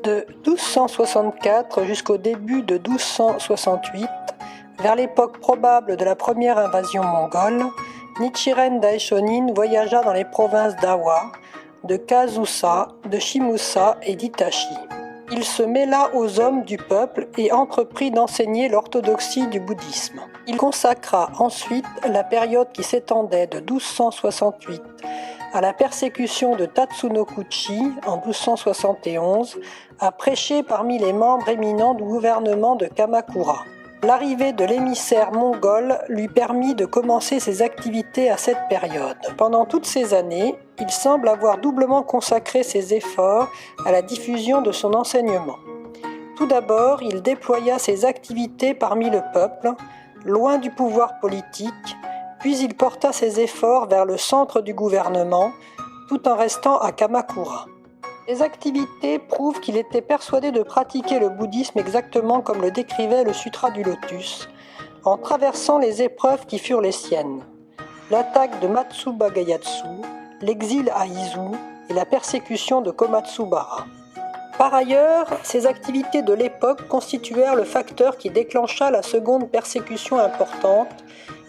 De 1264 jusqu'au début de 1268, vers l'époque probable de la première invasion mongole, Nichiren Daishonin voyagea dans les provinces d'Awa, de Kazusa, de Shimosa et d'Itachi. Il se mêla aux hommes du peuple et entreprit d'enseigner l'orthodoxie du bouddhisme. Il consacra ensuite la période qui s'étendait de 1268 à la persécution de Tatsunokuchi en 1271 à prêcher parmi les membres éminents du gouvernement de Kamakura. L'arrivée de l'émissaire mongol lui permit de commencer ses activités à cette période. Pendant toutes ces années, il semble avoir doublement consacré ses efforts à la diffusion de son enseignement. Tout d'abord, il déploya ses activités parmi le peuple, loin du pouvoir politique, puis il porta ses efforts vers le centre du gouvernement, tout en restant à Kamakura. Ses activités prouvent qu'il était persuadé de pratiquer le bouddhisme exactement comme le décrivait le Sutra du Lotus, en traversant les épreuves qui furent les siennes, l'attaque de Matsuba Gayatsu, l'exil à Izu et la persécution de Komatsubara. Par ailleurs, ces activités de l'époque constituèrent le facteur qui déclencha la seconde persécution importante,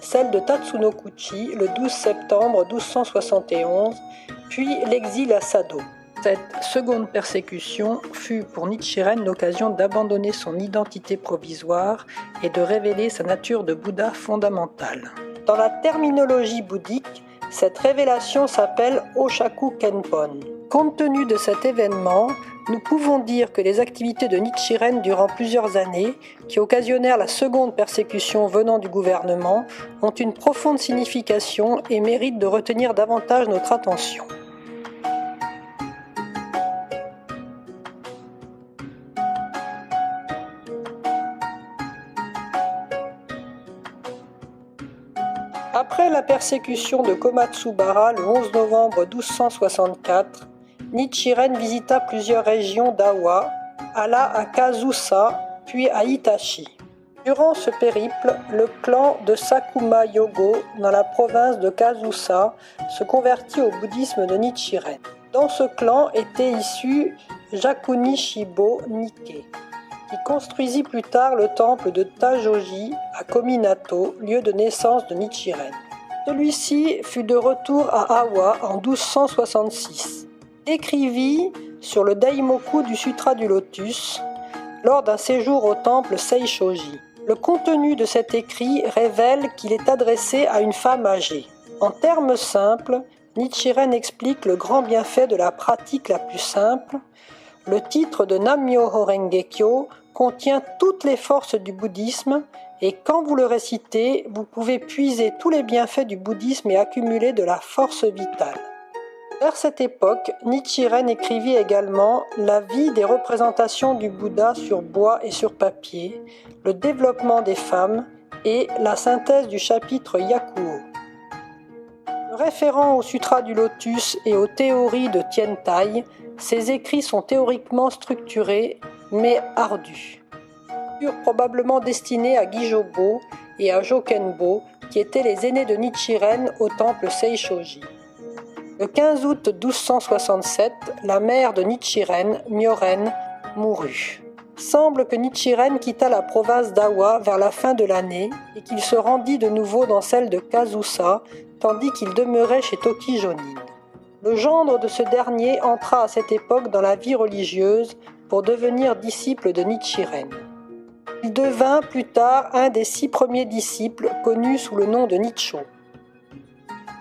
celle de Tatsunokuchi le 12 septembre 1271, puis l'exil à Sado. Cette seconde persécution fut pour Nichiren l'occasion d'abandonner son identité provisoire et de révéler sa nature de Bouddha fondamentale. Dans la terminologie bouddhique, cette révélation s'appelle Oshaku Kenpon. Compte tenu de cet événement, nous pouvons dire que les activités de Nichiren durant plusieurs années, qui occasionnèrent la seconde persécution venant du gouvernement, ont une profonde signification et méritent de retenir davantage notre attention. Après la persécution de Komatsubara le 11 novembre 1264, Nichiren visita plusieurs régions d'Awa, alla à Kazusa, puis à Itachi. Durant ce périple, le clan de Sakuma Yogo, dans la province de Kazusa, se convertit au bouddhisme de Nichiren. Dans ce clan était issu Jakuni Shibo Nikke, qui construisit plus tard le temple de Tajoji à Kominato, lieu de naissance de Nichiren. Celui-ci fut de retour à Awa en 1266. Écrivit sur le Daimoku du Sutra du Lotus lors d'un séjour au temple Seishoji. Le contenu de cet écrit révèle qu'il est adressé à une femme âgée. En termes simples, Nichiren explique le grand bienfait de la pratique la plus simple. Le titre de Nam-myoho Renge-kyo contient toutes les forces du bouddhisme et quand vous le récitez, vous pouvez puiser tous les bienfaits du bouddhisme et accumuler de la force vitale. Vers cette époque, Nichiren écrivit également la vie des représentations du Bouddha sur bois et sur papier, le développement des femmes et la synthèse du chapitre Yakuo. Référant au Sutra du Lotus et aux théories de Tiantai, ses écrits sont théoriquement structurés mais ardus. Ils furent probablement destinés à Gijobo et à Jokenbo, qui étaient les aînés de Nichiren au temple Seishoji. Le 15 août 1267, la mère de Nichiren, Myoren, mourut. Semble que Nichiren quitta la province d'Awa vers la fin de l'année et qu'il se rendit de nouveau dans celle de Kazusa, tandis qu'il demeurait chez Tokijonin. Le gendre de ce dernier entra à cette époque dans la vie religieuse pour devenir disciple de Nichiren. Il devint plus tard un des 6 premiers disciples connus sous le nom de Nichō.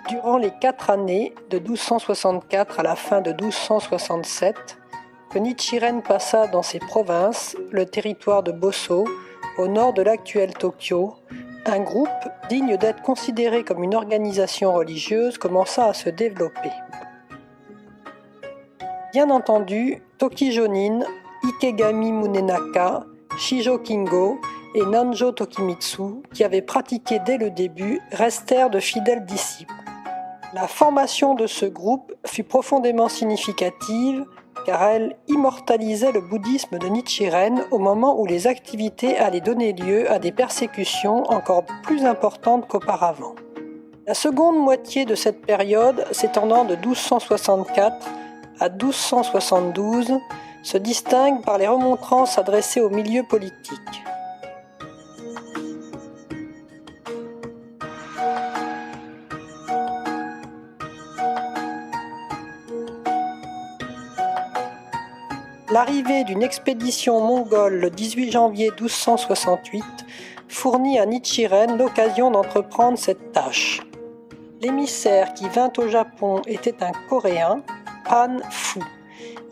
Durant les 4 années, de 1264 à la fin de 1267, que Nichiren passa dans ces provinces, le territoire de Bosso, au nord de l'actuel Tokyo, un groupe, digne d'être considéré comme une organisation religieuse, commença à se développer. Bien entendu, Tokijonin, Ikegami Munenaka, Shijo Kingo et Nanjo Tokimitsu, qui avaient pratiqué dès le début, restèrent de fidèles disciples. La formation de ce groupe fut profondément significative car elle immortalisait le bouddhisme de Nichiren au moment où les activités allaient donner lieu à des persécutions encore plus importantes qu'auparavant. La seconde moitié de cette période, s'étendant de 1264 à 1272, se distingue par les remontrances adressées au milieu politique. L'arrivée d'une expédition mongole le 18 janvier 1268 fournit à Nichiren l'occasion d'entreprendre cette tâche. L'émissaire qui vint au Japon était un Coréen, Han Fu.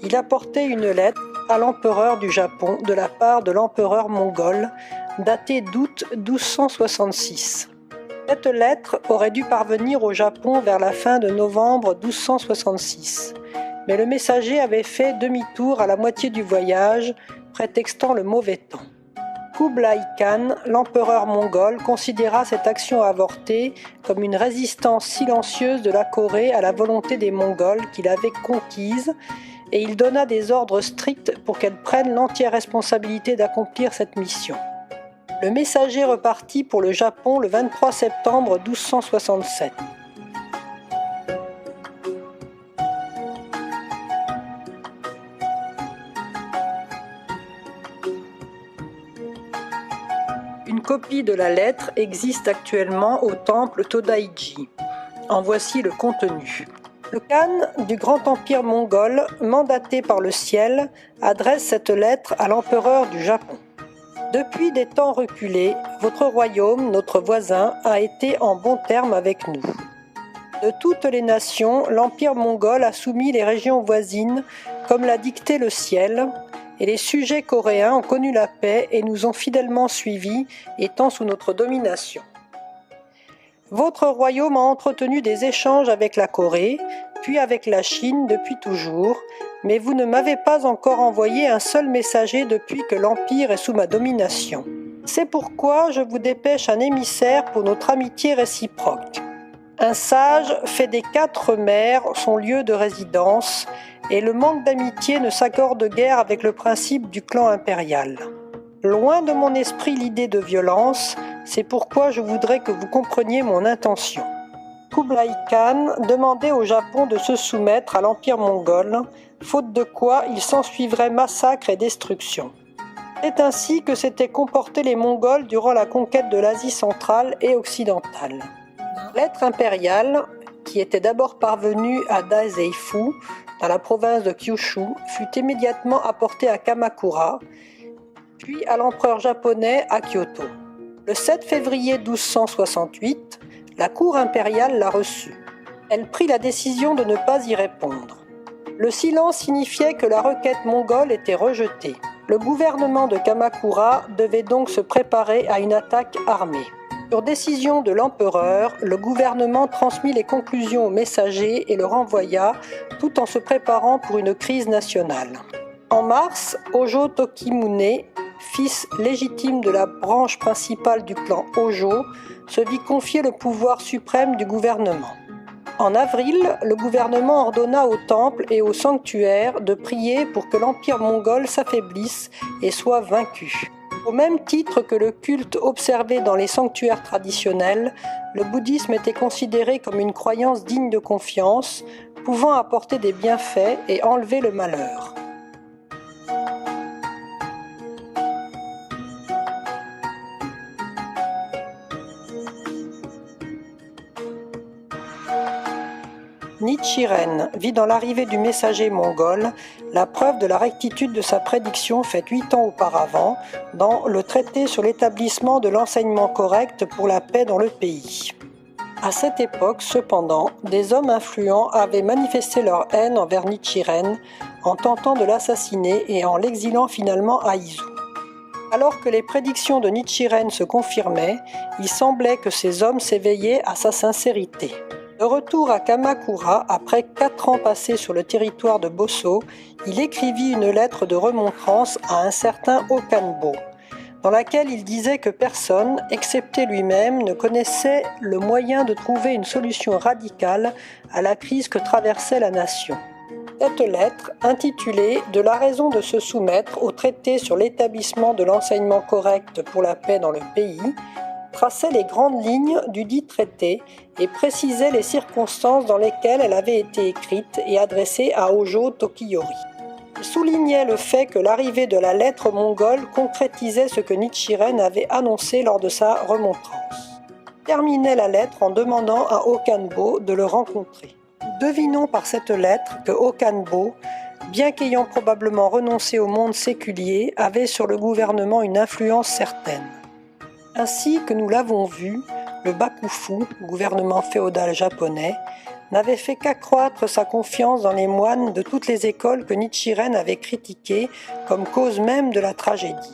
Il apportait une lettre à l'empereur du Japon de la part de l'empereur mongol, datée d'août 1266. Cette lettre aurait dû parvenir au Japon vers la fin de novembre 1266. Mais le messager avait fait demi-tour à la moitié du voyage, prétextant le mauvais temps. Kublai Khan, l'empereur mongol, considéra cette action avortée comme une résistance silencieuse de la Corée à la volonté des Mongols qu'il avait conquise, et il donna des ordres stricts pour qu'elle prenne l'entière responsabilité d'accomplir cette mission. Le messager repartit pour le Japon le 23 septembre 1267. Une copie de la lettre existe actuellement au temple Todaiji. En voici le contenu. Le Khan du grand empire mongol, mandaté par le ciel, adresse cette lettre à l'empereur du Japon. Depuis des temps reculés, votre royaume, notre voisin, a été en bons termes avec nous. De toutes les nations, l'empire mongol a soumis les régions voisines, comme l'a dicté le ciel, et les sujets coréens ont connu la paix et nous ont fidèlement suivis, étant sous notre domination. Votre royaume a entretenu des échanges avec la Corée, puis avec la Chine depuis toujours, mais vous ne m'avez pas encore envoyé un seul messager depuis que l'Empire est sous ma domination. C'est pourquoi je vous dépêche un émissaire pour notre amitié réciproque. Un sage fait des 4 mers son lieu de résidence, et le manque d'amitié ne s'accorde guère avec le principe du clan impérial. Loin de mon esprit l'idée de violence, c'est pourquoi je voudrais que vous compreniez mon intention. Kublai Khan demandait au Japon de se soumettre à l'empire mongol, faute de quoi il s'ensuivrait massacre et destruction. C'est ainsi que s'étaient comportés les Mongols durant la conquête de l'Asie centrale et occidentale. Lettre impériale, qui était d'abord parvenue à Daiseifu, dans la province de Kyushu, fut immédiatement apportée à Kamakura, puis à l'empereur japonais à Kyoto. Le 7 février 1268, la cour impériale l'a reçue. Elle prit la décision de ne pas y répondre. Le silence signifiait que la requête mongole était rejetée. Le gouvernement de Kamakura devait donc se préparer à une attaque armée. Sur décision de l'empereur, le gouvernement transmit les conclusions au messager et le renvoya, tout en se préparant pour une crise nationale. En mars, Hojo Tokimune, fils légitime de la branche principale du clan Hojo, se vit confier le pouvoir suprême du gouvernement. En avril, le gouvernement ordonna au temple et au sanctuaire de prier pour que l'empire mongol s'affaiblisse et soit vaincu. Au même titre que le culte observé dans les sanctuaires traditionnels, le bouddhisme était considéré comme une croyance digne de confiance, pouvant apporter des bienfaits et enlever le malheur. Nichiren vit dans l'arrivée du messager mongol la preuve de la rectitude de sa prédiction faite 8 ans auparavant dans le traité sur l'établissement de l'enseignement correct pour la paix dans le pays. À cette époque, cependant, des hommes influents avaient manifesté leur haine envers Nichiren en tentant de l'assassiner et en l'exilant finalement à Izu. Alors que les prédictions de Nichiren se confirmaient, il semblait que ces hommes s'éveillaient à sa sincérité. De retour à Kamakura, après 4 ans passés sur le territoire de Bosso, il écrivit une lettre de remontrance à un certain Okanbo, dans laquelle il disait que personne, excepté lui-même, ne connaissait le moyen de trouver une solution radicale à la crise que traversait la nation. Cette lettre, intitulée « De la raison de se soumettre au traité sur l'établissement de l'enseignement correct pour la paix dans le pays », traçait les grandes lignes du dit traité et précisait les circonstances dans lesquelles elle avait été écrite et adressée à Hojo Tokiyori. Il soulignait le fait que l'arrivée de la lettre mongole concrétisait ce que Nichiren avait annoncé lors de sa remontrance. Il terminait la lettre en demandant à Okanbo de le rencontrer. Nous devinons par cette lettre que Okanbo, bien qu'ayant probablement renoncé au monde séculier, avait sur le gouvernement une influence certaine. Ainsi que nous l'avons vu, le Bakufu, gouvernement féodal japonais, n'avait fait qu'accroître sa confiance dans les moines de toutes les écoles que Nichiren avait critiquées comme cause même de la tragédie.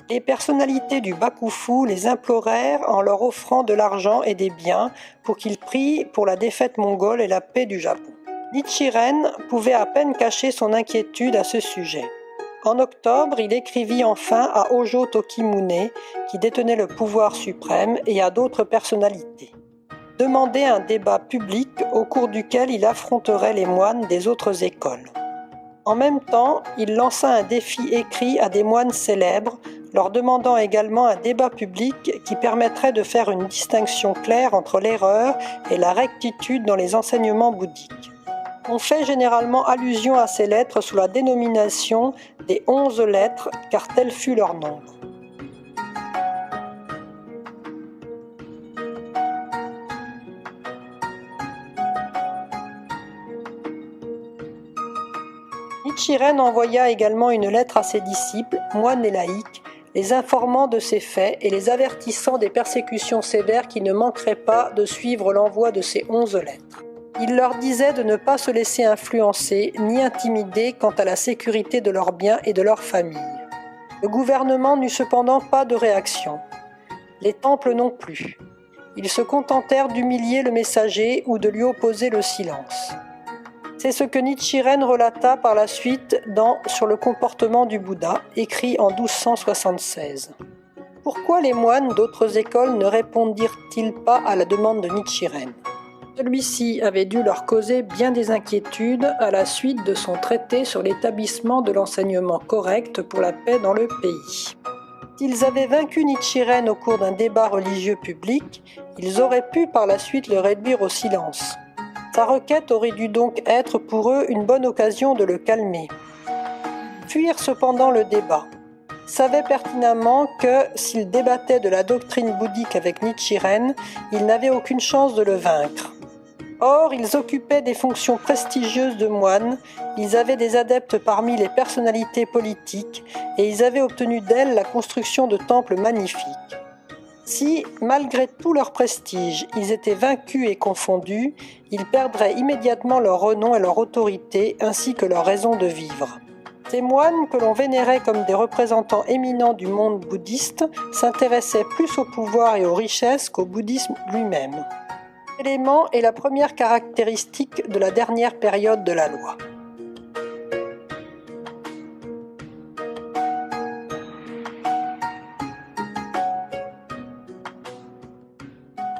Les personnalités du Bakufu les implorèrent en leur offrant de l'argent et des biens pour qu'ils prient pour la défaite mongole et la paix du Japon. Nichiren pouvait à peine cacher son inquiétude à ce sujet. En octobre, il écrivit enfin à Hojo Tokimune, qui détenait le pouvoir suprême, et à d'autres personnalités. Demandait un débat public au cours duquel il affronterait les moines des autres écoles. En même temps, il lança un défi écrit à des moines célèbres, leur demandant également un débat public qui permettrait de faire une distinction claire entre l'erreur et la rectitude dans les enseignements bouddhiques. On fait généralement allusion à ces lettres sous la dénomination des 11 lettres, car tel fut leur nombre. Nichiren envoya également une lettre à ses disciples, moines et laïcs, les informant de ces faits et les avertissant des persécutions sévères qui ne manqueraient pas de suivre l'envoi de ces 11 lettres. Il leur disait de ne pas se laisser influencer ni intimider quant à la sécurité de leurs biens et de leurs familles. Le gouvernement n'eut cependant pas de réaction. Les temples non plus. Ils se contentèrent d'humilier le messager ou de lui opposer le silence. C'est ce que Nichiren relata par la suite dans « Sur le comportement du Bouddha », écrit en 1276. Pourquoi les moines d'autres écoles ne répondirent-ils pas à la demande de Nichiren ? Celui-ci avait dû leur causer bien des inquiétudes à la suite de son traité sur l'établissement de l'enseignement correct pour la paix dans le pays. S'ils avaient vaincu Nichiren au cours d'un débat religieux public, ils auraient pu par la suite le réduire au silence. Sa requête aurait dû donc être pour eux une bonne occasion de le calmer. Fuirent cependant le débat. Ils savaient pertinemment que, s'ils débattaient de la doctrine bouddhique avec Nichiren, ils n'avaient aucune chance de le vaincre. Or, ils occupaient des fonctions prestigieuses de moines, ils avaient des adeptes parmi les personnalités politiques, et ils avaient obtenu d'elles la construction de temples magnifiques. Si, malgré tout leur prestige, ils étaient vaincus et confondus, ils perdraient immédiatement leur renom et leur autorité, ainsi que leur raison de vivre. Ces moines, que l'on vénérait comme des représentants éminents du monde bouddhiste, s'intéressaient plus au pouvoir et aux richesses qu'au bouddhisme lui-même. Cet élément est la première caractéristique de la dernière période de la loi.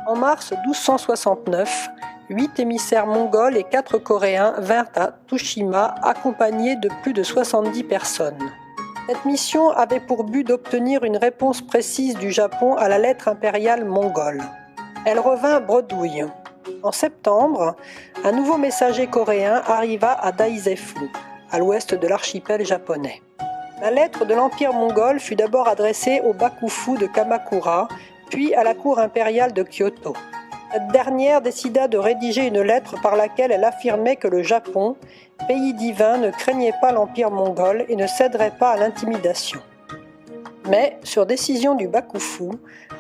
En mars 1269, 8 émissaires mongols et 4 coréens vinrent à Tsushima accompagnés de plus de 70 personnes. Cette mission avait pour but d'obtenir une réponse précise du Japon à la lettre impériale mongole. Elle revint bredouille. En septembre, un nouveau messager coréen arriva à Daizefu, à l'ouest de l'archipel japonais. La lettre de l'Empire mongol fut d'abord adressée au Bakufu de Kamakura, puis à la cour impériale de Kyoto. Cette dernière décida de rédiger une lettre par laquelle elle affirmait que le Japon, pays divin, ne craignait pas l'Empire mongol et ne céderait pas à l'intimidation. Mais, sur décision du Bakufu,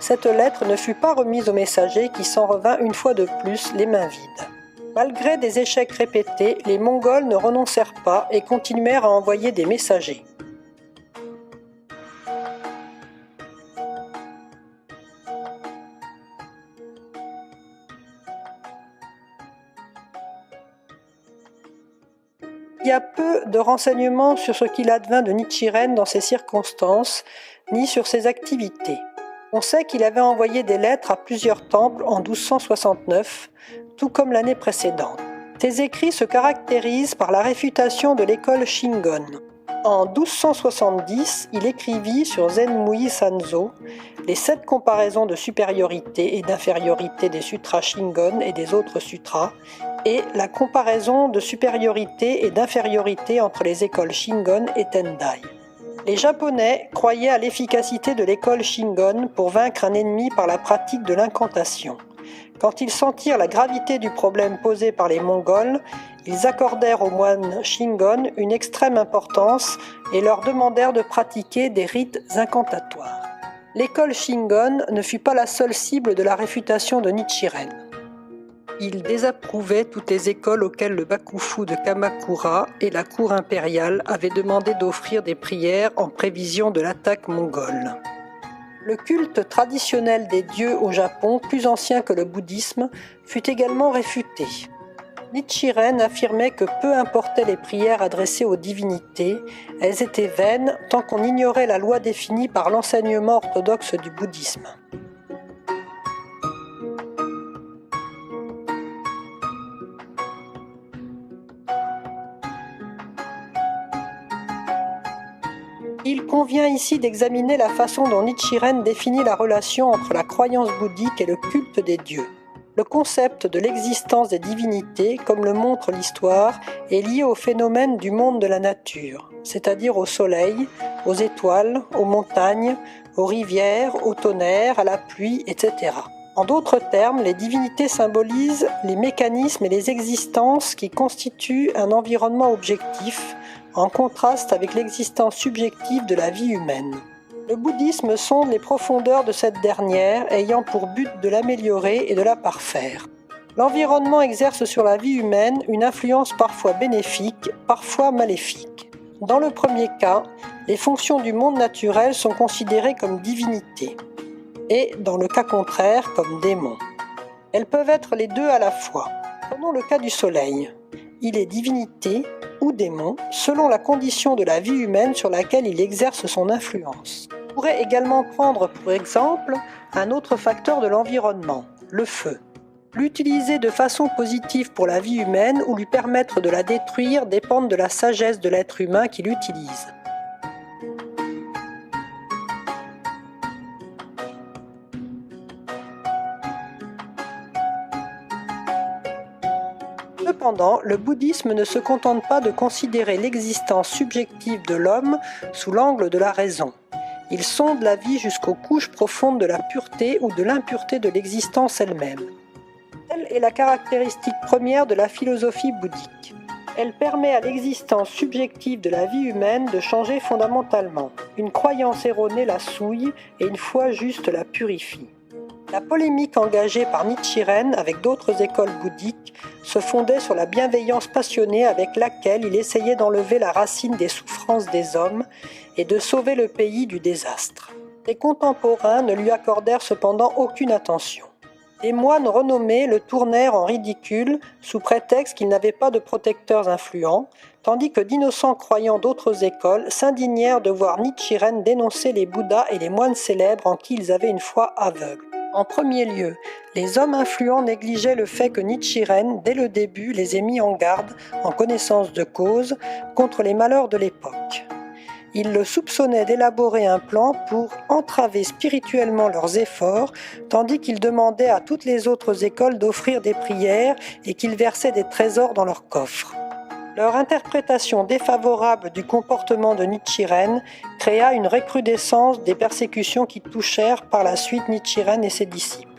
cette lettre ne fut pas remise au messager qui s'en revint une fois de plus les mains vides. Malgré des échecs répétés, les Mongols ne renoncèrent pas et continuèrent à envoyer des messagers. Il y a peu de renseignements sur ce qu'il advint de Nichiren dans ces circonstances, ni sur ses activités. On sait qu'il avait envoyé des lettres à plusieurs temples en 1269, tout comme l'année précédente. Ses écrits se caractérisent par la réfutation de l'école Shingon. En 1270, il écrivit sur Zenmui Sanzo les 7 comparaisons de supériorité et d'infériorité des sutras Shingon et des autres sutras, et la comparaison de supériorité et d'infériorité entre les écoles Shingon et Tendai. Les Japonais croyaient à l'efficacité de l'école Shingon pour vaincre un ennemi par la pratique de l'incantation. Quand ils sentirent la gravité du problème posé par les Mongols, ils accordèrent aux moines Shingon une extrême importance et leur demandèrent de pratiquer des rites incantatoires. L'école Shingon ne fut pas la seule cible de la réfutation de Nichiren. Il désapprouvait toutes les écoles auxquelles le Bakufu de Kamakura et la cour impériale avaient demandé d'offrir des prières en prévision de l'attaque mongole. Le culte traditionnel des dieux au Japon, plus ancien que le bouddhisme, fut également réfuté. Nichiren affirmait que peu importaient les prières adressées aux divinités, elles étaient vaines tant qu'on ignorait la loi définie par l'enseignement orthodoxe du bouddhisme. Il convient ici d'examiner la façon dont Nichiren définit la relation entre la croyance bouddhique et le culte des dieux. Le concept de l'existence des divinités, comme le montre l'histoire, est lié au phénomène du monde de la nature, c'est-à-dire au soleil, aux étoiles, aux montagnes, aux rivières, au tonnerre, à la pluie, etc. En d'autres termes, les divinités symbolisent les mécanismes et les existences qui constituent un environnement objectif, en contraste avec l'existence subjective de la vie humaine. Le bouddhisme sonde les profondeurs de cette dernière, ayant pour but de l'améliorer et de la parfaire. L'environnement exerce sur la vie humaine une influence parfois bénéfique, parfois maléfique. Dans le premier cas, les fonctions du monde naturel sont considérées comme divinités, et dans le cas contraire comme démons. Elles peuvent être les deux à la fois. Prenons le cas du soleil. Il est divinité ou démon selon la condition de la vie humaine sur laquelle il exerce son influence. On pourrait également prendre pour exemple un autre facteur de l'environnement, le feu. L'utiliser de façon positive pour la vie humaine ou lui permettre de la détruire dépendent de la sagesse de l'être humain qui l'utilise. Cependant, le bouddhisme ne se contente pas de considérer l'existence subjective de l'homme sous l'angle de la raison. Il sonde la vie jusqu'aux couches profondes de la pureté ou de l'impureté de l'existence elle-même. Telle est la caractéristique première de la philosophie bouddhique. Elle permet à l'existence subjective de la vie humaine de changer fondamentalement. Une croyance erronée la souille et une foi juste la purifie. La polémique engagée par Nichiren avec d'autres écoles bouddhiques se fondait sur la bienveillance passionnée avec laquelle il essayait d'enlever la racine des souffrances des hommes et de sauver le pays du désastre. Les contemporains ne lui accordèrent cependant aucune attention. Les moines renommés le tournèrent en ridicule sous prétexte qu'ils n'avaient pas de protecteurs influents, tandis que d'innocents croyants d'autres écoles s'indignèrent de voir Nichiren dénoncer les bouddhas et les moines célèbres en qui ils avaient une foi aveugle. En premier lieu, les hommes influents négligeaient le fait que Nichiren, dès le début, les ait mis en garde, en connaissance de cause, contre les malheurs de l'époque. Ils le soupçonnaient d'élaborer un plan pour entraver spirituellement leurs efforts, tandis qu'ils demandaient à toutes les autres écoles d'offrir des prières et qu'ils versaient des trésors dans leurs coffres. Leur interprétation défavorable du comportement de Nichiren créa une recrudescence des persécutions qui touchèrent par la suite Nichiren et ses disciples.